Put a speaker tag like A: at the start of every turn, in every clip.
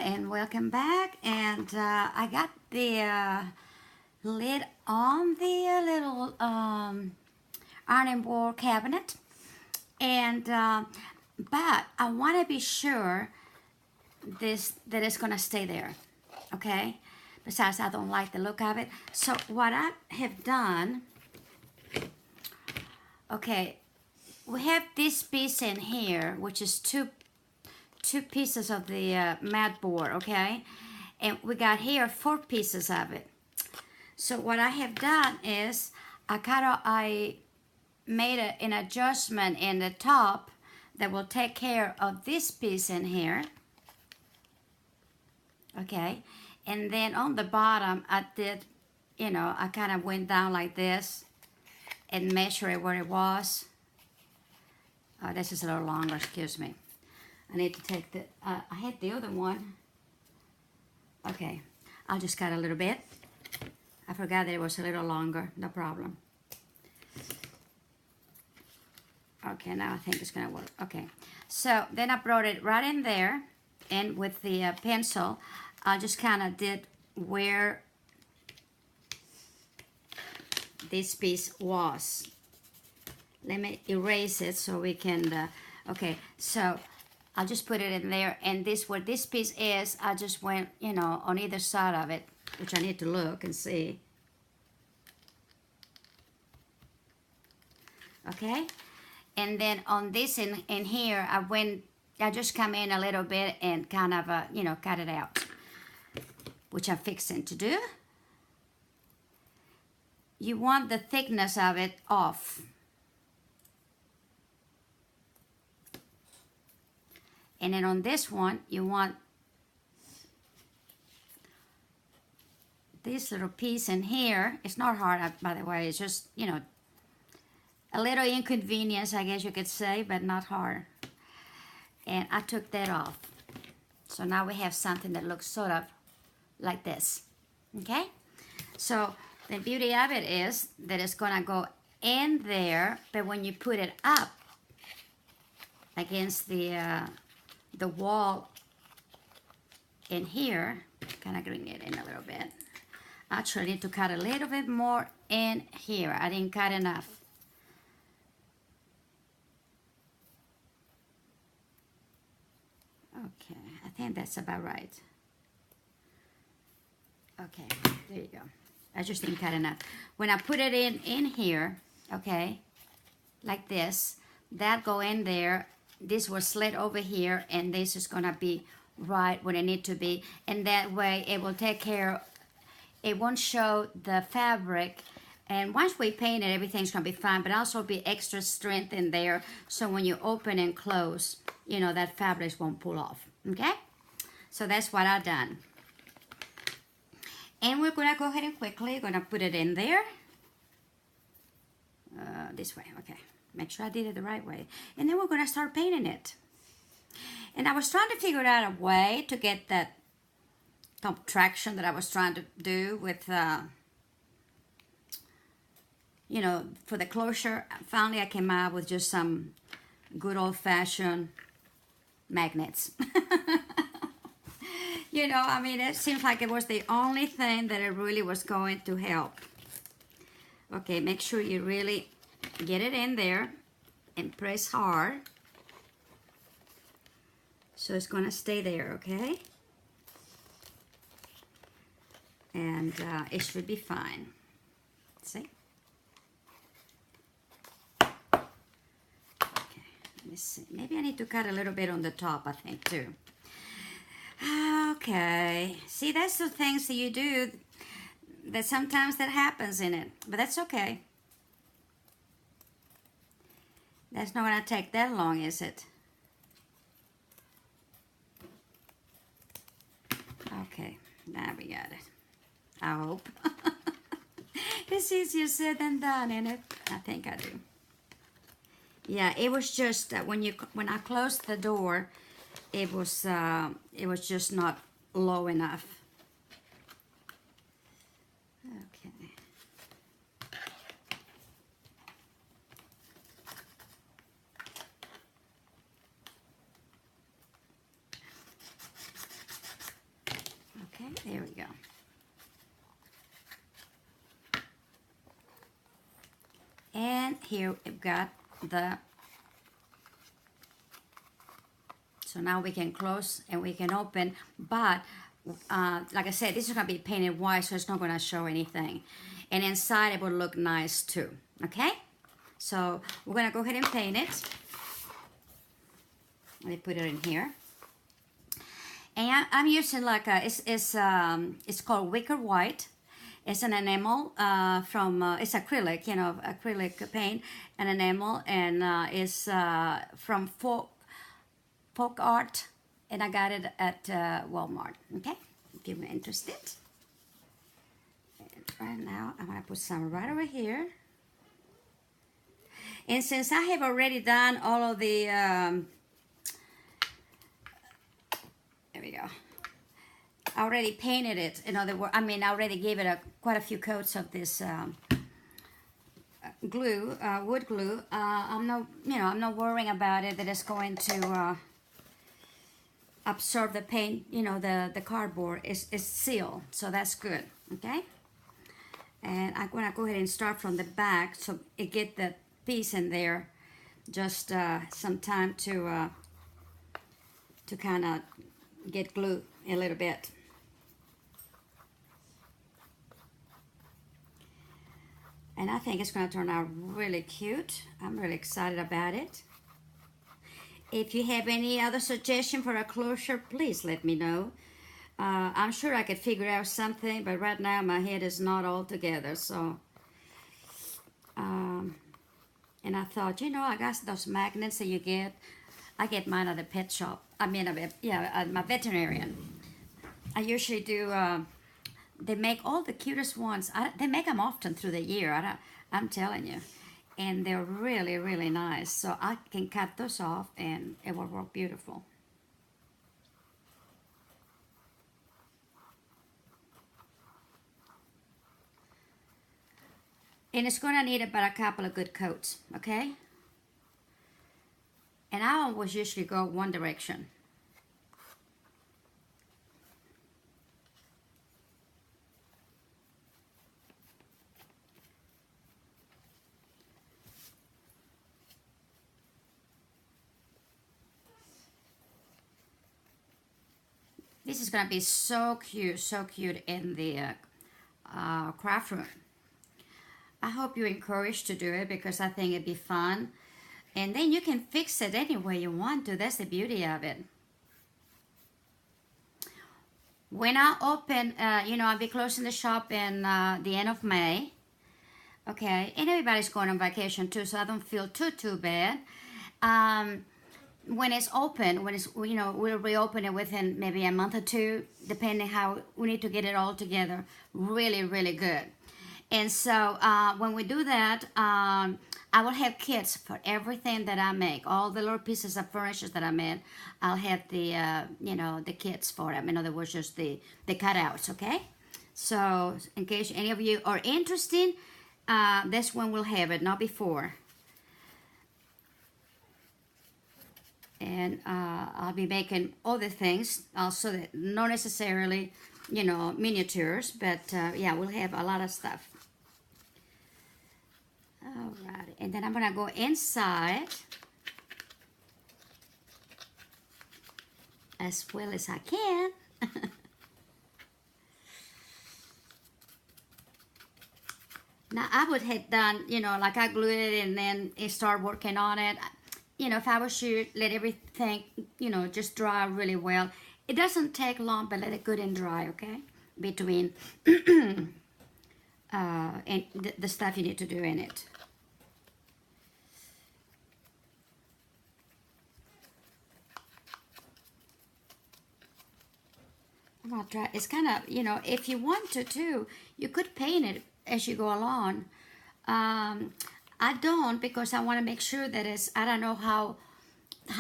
A: and welcome back. And I got the lid on the little ironing board cabinet, and but I want to be sure that it's gonna stay there. Okay. Besides, I don't like the look of it. So what I have done, okay, we have this piece in here, which is two pieces of the mat board, okay? And we got here 4 pieces of it. So what I have done is I made an adjustment in the top that will take care of this piece in here, okay? And then on the bottom, I did, I kind of went down like this and measured it where it was. Oh, this is a little longer, excuse me. I need to take the, I had the other one. Okay, I'll just cut a little bit. I forgot that it was a little longer, no problem. Okay, now I think it's gonna work. Okay, so then I brought it right in there, and with the pencil, I just kind of did where this piece was. Let me erase it so we can, okay, so I'll just put it in there, and this, where this piece is, I just went, on either side of it, which I need to look and see. Okay, and then on this in here, I just come in a little bit and kind of, cut it out, which I'm fixing to do. You want the thickness of it off. And then on this one, you want this little piece in here. It's not hard, by the way. It's just, a little inconvenience, I guess you could say, but not hard. And I took that off. So now we have something that looks sort of like this. Okay? So the beauty of it is that it's going to go in there, but when you put it up against the wall in here, kind of bring it in a little bit. Actually, I need to cut a little bit more in here. I didn't cut enough. Okay, I think that's about right. Okay, there you go. I just didn't cut enough. When I put it in here, okay, like this, that go in there. This will slid over here, and this is gonna be right where it need to be, and that way it will take care, it won't show the fabric, and once we paint it, everything's gonna be fine, but also be extra strength in there, so when you open and close, that fabric won't pull off. Okay, so that's what I've done, and we're gonna go ahead and quickly gonna put it in there this way. Okay, make sure I did it the right way. And then we're going to start painting it. And I was trying to figure out a way to get that contraction that I was trying to do with, for the closure. Finally, I came out with just some good old-fashioned magnets. It seems like it was the only thing that it really was going to help. Okay, make sure you really get it in there and press hard, so it's gonna stay there, okay? And it should be fine. See? Okay, let me see. Maybe I need to cut a little bit on the top, I think, too. Okay, see, that's the things that you do that sometimes that happens in it, but that's okay. That's not going to take that long, is it? Okay, now we got it. I hope. It's easier said than done, isn't it? I think I do. Yeah, it was just that when I closed the door, it was just not low enough. Okay. Okay, there we go. And here we've got the, so now we can close and we can open, but like I said, this is going to be painted white, so it's not going to show anything. And inside it will look nice too, okay? So we're going to go ahead and paint it. Let me put it in here. And I'm using like a, it's called Wicker White. It's an enamel from, it's acrylic, you know, acrylic paint, an enamel, and it's from Folk Art, and I got it at Walmart, okay? If you're interested. And right now, I'm gonna put some right over here. And since I have already done all of the, there we go. I already painted it. In other words, I mean, I already gave it quite a few coats of this glue, wood glue. I'm not worrying about it that it's going to absorb the paint. You know, the cardboard is sealed, so that's good. Okay. And I'm gonna go ahead and start from the back so it get the piece in there. Just some time to kind of get glue a little bit. And I think it's going to turn out really cute. I'm really excited about it. If you have any other suggestion for a closure, please let me know. I'm sure I could figure out something, but right now my head is not all together. So, and I thought, you know, I got those magnets that you get. I get mine at the pet shop. I mean, at my veterinarian. I usually do. They make all the cutest ones. They make them often through the year. I'm telling you, and they're really, really nice. So I can cut those off, and it will work beautiful. And it's gonna need about a couple of good coats, okay? And I always usually go one direction. This is gonna be so cute in the craft room. I hope you're encouraged to do it because I think it'd be fun. And then you can fix it any way you want to. That's the beauty of it. When I open, you know, I'll be closing the shop in the end of May. Okay, and everybody's going on vacation too, so I don't feel too bad. When it's open, you know, we'll reopen it within maybe a month or two, depending how we need to get it all together. Really good. And so when we do that, I will have kits for everything that I make. All the little pieces of furniture that I made, I'll have the, you know, the kits for them. In other words, just the cutouts, okay? So in case any of you are interested, this one will have it, not before. And I'll be making other things also, that not necessarily, you know, miniatures, but yeah, we'll have a lot of stuff. All right, and then I'm gonna go inside as well as I can. Now I would have done, you know, like I glued it and then start working on it. You know, if I was you, let everything, you know, just dry really well. It doesn't take long, but let it good and dry, okay? Between and the stuff you need to do in it. I'm gonna try. It's kind of, you know, if you want to too, you could paint it as you go along. I don't, because I want to make sure that it's, I don't know how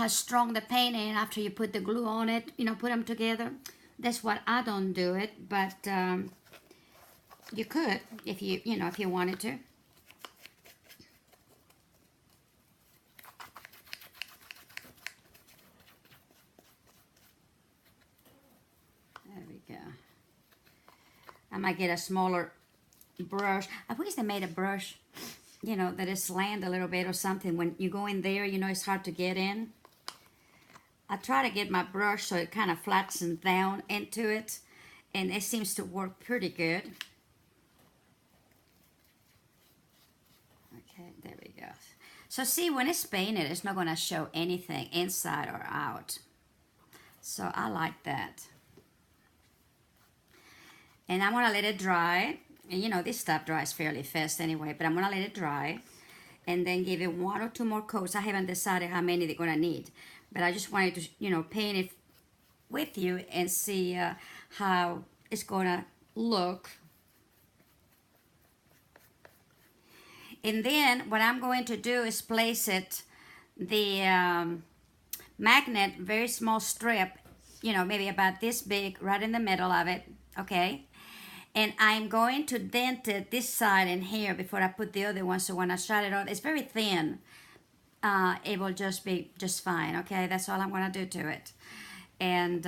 A: strong the paint is after you put the glue on it, you know, put them together. That's what I don't do it, but you could if you know, if you wanted to. There we go. I might get a smaller brush. I wish they made a brush, you know, that is slant a little bit or something. When you go in there, you know, it's hard to get in. I try to get my brush so it kind of flattens down into it, and it seems to work pretty good. Okay, there we go. So see, when it's painted, it's not going to show anything inside or out. So I like that. And I'm going to let it dry. And you know, this stuff dries fairly fast anyway, but I'm going to let it dry. And then give it 1 or 2 more coats. I haven't decided how many they're going to need. But I just wanted to, you know, paint it with you and see how it's going to look. And then what I'm going to do is place it, the magnet, very small strip, you know, maybe about this big, right in the middle of it, okay? And I'm going to dent it this side and here before I put the other one, so when I shut it on, it's very thin. It will just be just fine, okay? That's all I'm going to do to it. And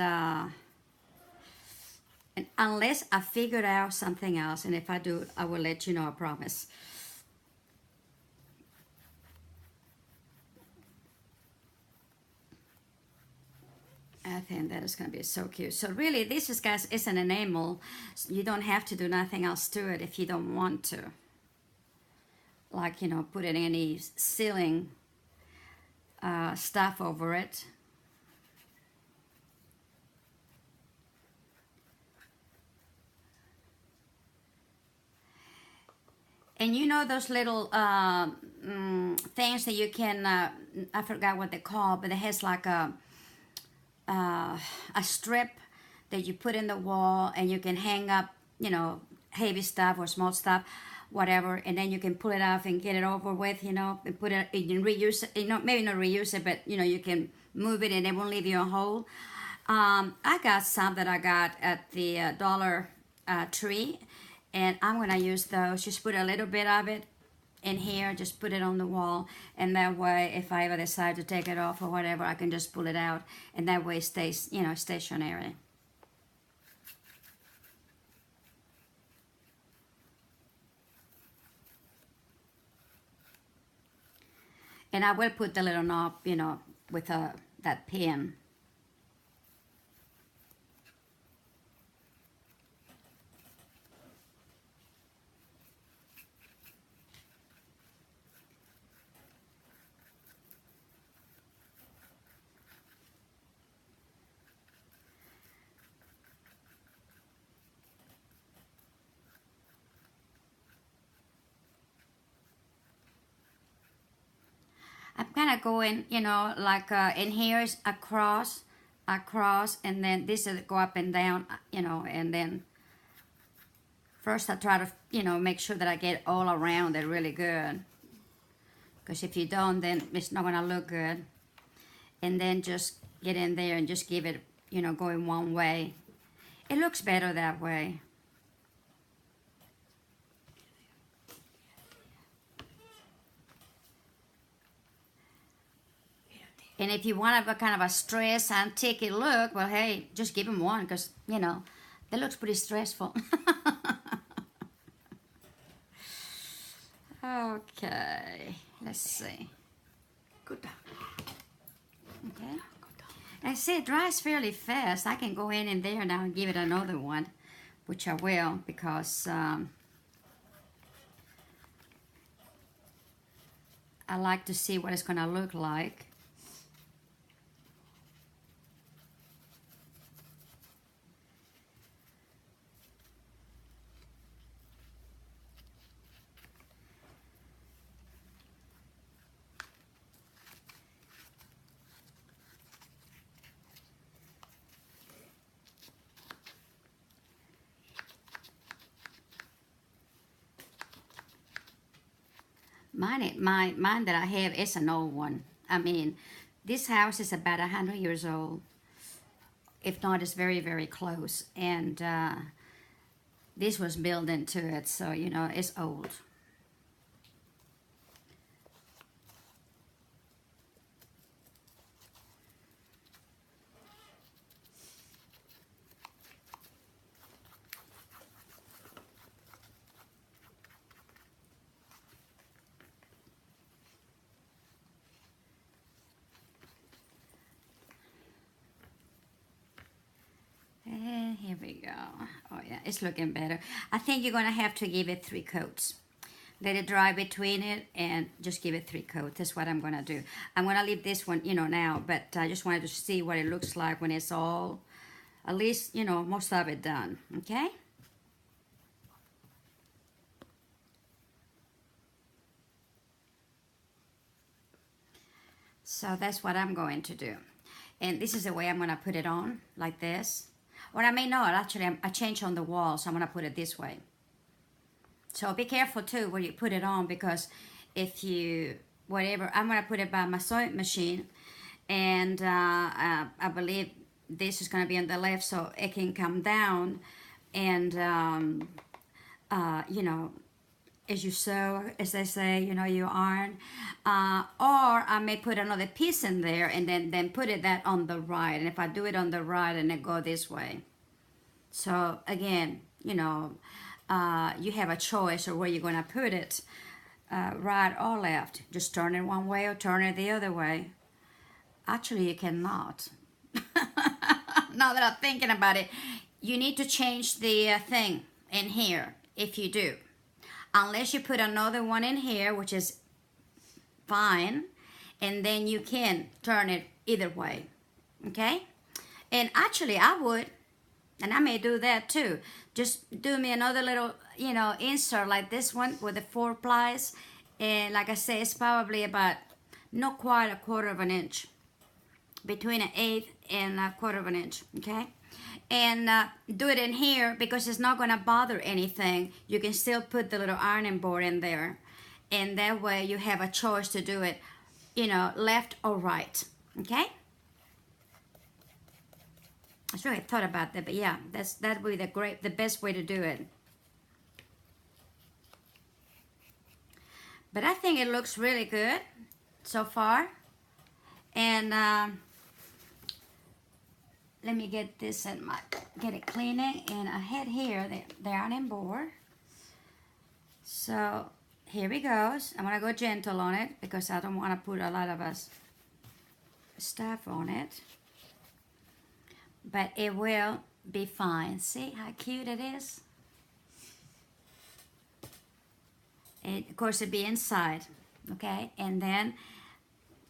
A: unless I figure out something else, and if I do, I will let you know, I promise. I think that is going to be so cute. So really, this is, guys, is an enamel. You don't have to do nothing else to it if you don't want to. Like, you know, put any sealing stuff over it. And you know those little things that you can, I forgot what they're called, but it has like a strip that you put in the wall, and you can hang up, you know, heavy stuff or small stuff, whatever, and then you can pull it off and get it over with, you know, and put it, you can reuse it, you know, maybe not reuse it, but, you know, you can move it and it won't leave you a hole. I got some that I got at the Dollar Tree, and I'm going to use those. Just put a little bit of it in here, just put it on the wall, and that way if I ever decide to take it off or whatever, I can just pull it out, and that way it stays, you know, stationary. And I will put the little knob, you know, with that pin. I'm kind of going, you know, like in here is across, and then this is go up and down, you know, and then first I try to, you know, make sure that I get all around it really good. Because if you don't, then it's not going to look good. And then just get in there and just give it, you know, going one way. It looks better that way. And if you want a kind of a stress antique look, well, hey, just give them one, because, you know, that looks pretty stressful. Okay, let's see.
B: Good.
A: Okay. I see it dries fairly fast. I can go in there now and give it another one, which I will, because I like to see what it's going to look like. Mine that I have is an old one. I mean, this house is about 100 years old. If not, it's very, very close. And this was built into it, so, you know, it's old. we go. Oh yeah, it's looking better. I think you're gonna have to give it 3 coats. Let it dry between it and just give it 3 coats. That's what I'm gonna do. I'm gonna leave this one, now, but I just wanted to see what it looks like when it's all, at least, most of it done, okay? So that's what I'm going to do. And this is the way I'm gonna put it on, like this. Or I may not, actually, I change on the wall, so I'm gonna put it this way. So be careful too where you put it on, because if you, whatever, I'm gonna put it by my sewing machine, and I believe this is gonna be on the left so it can come down, and as you sew, as they say, you iron, or I may put another piece in there and then put that on the right, and if I do it on the right and it go this way. So again, you have a choice of where you're going to put it, right or left. Just turn it one way or turn it the other way. Actually, you cannot. Now that I'm thinking about it, you need to change the thing in here if you do. Unless you put another one in here, which is fine, and then you can turn it either way, okay? And actually, I would, and I may do that too. Just do me another little, insert like this one with the 4 plies. And like I say, it's probably about not quite 1/4 of an inch. Between 1/8 and 1/4 of an inch, okay? And do it in here because it's not going to bother anything. You can still put the little ironing board in there. And that way you have a choice to do it, left or right, okay? I sure I thought about that, but yeah, that would be the best way to do it. But I think it looks really good so far. And let me get this get it cleaning. And I had here the ironing board. So here we go. I'm gonna go gentle on it because I don't want to put a lot of stuff on it. But it will be fine. See how cute it is? And of course it'll be inside, okay? And then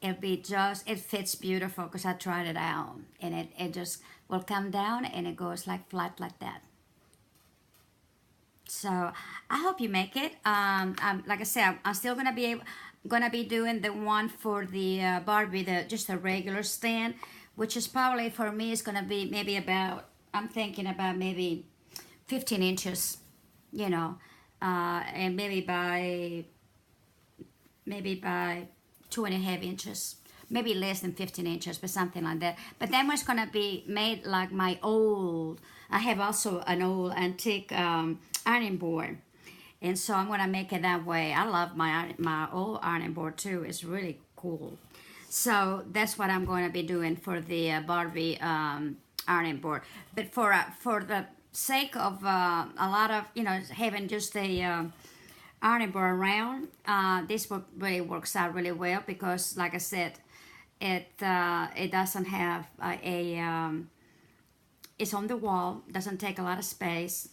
A: it'll be it fits beautiful because I tried it out. And it just will come down and it goes like flat like that. So I hope you make it. Like I said, I'm still gonna be doing the one for the Barbie, just a regular stand, which is probably for me is gonna be maybe about, I'm thinking about maybe 15 inches, and maybe by 2.5 inches, maybe less than 15 inches, but something like that. But then it's gonna be made like my old. I have also an old antique ironing board, and so I'm gonna make it that way. I love my old ironing board too. It's really cool. So that's what I'm going to be doing for the Barbie ironing board. But for the sake of a lot of having just a ironing board around, this really works out really well because, like I said, it doesn't have it's on the wall, doesn't take a lot of space,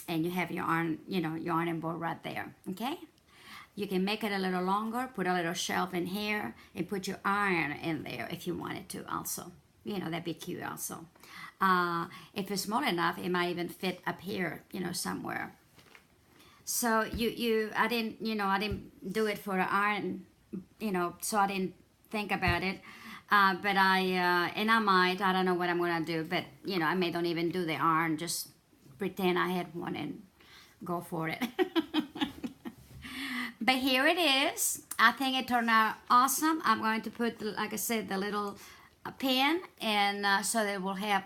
A: and you have your ironing board right there. Okay. You can make it a little longer, put a little shelf in here, and put your iron in there if you wanted to also. That'd be cute also. If it's small enough, it might even fit up here, somewhere. So I didn't do it for the iron, so I didn't think about it. But I don't know what I'm gonna do, but I may don't even do the iron, just pretend I had one and go for it. But here it is. I think it turned out awesome. I'm going to put, like I said, the little pin, and so that we'll have,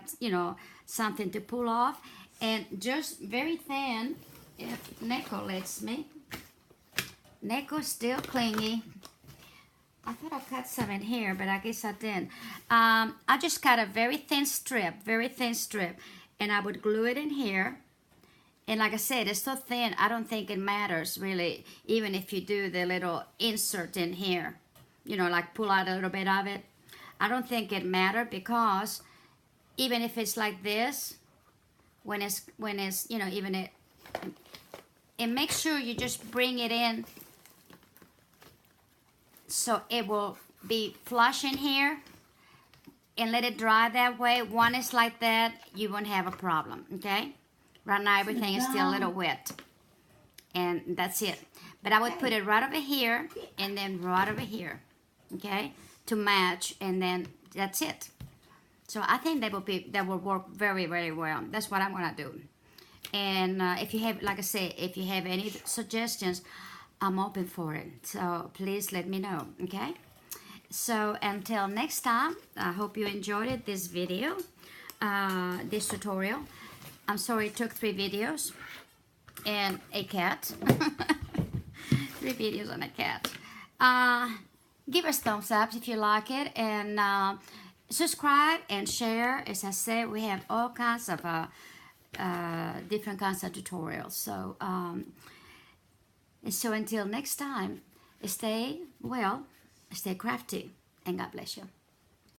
A: something to pull off. And just very thin, if Neko lets me. Neko's still clingy. I thought I cut some in here, but I guess I didn't. I just cut a very thin strip, and I would glue it in here. And like I said, it's so thin, I don't think it matters really, even if you do the little insert in here, like pull out a little bit of it. I don't think it matters because even if it's like this, when it's you know, even it, and make sure you just bring it in so it will be flush in here, and let it dry that way. When it's like that, you won't have a problem, okay? Right now everything is still a little wet, and that's it. But I would put it right over here and then right over here, okay, to match, and then that's it. So I think that will work very, very well. That's what I'm gonna do. And if you have, like I say, if you have any suggestions, I'm open for it. So please let me know, okay? So until next time, I hope you enjoyed it, this video, this tutorial. I'm sorry it took 3 videos and a cat. 3 videos on a cat. Give us thumbs up if you like it, and subscribe and share. As I said, we have all kinds of different kinds of tutorials. So until next time, stay well, stay crafty, and God bless you.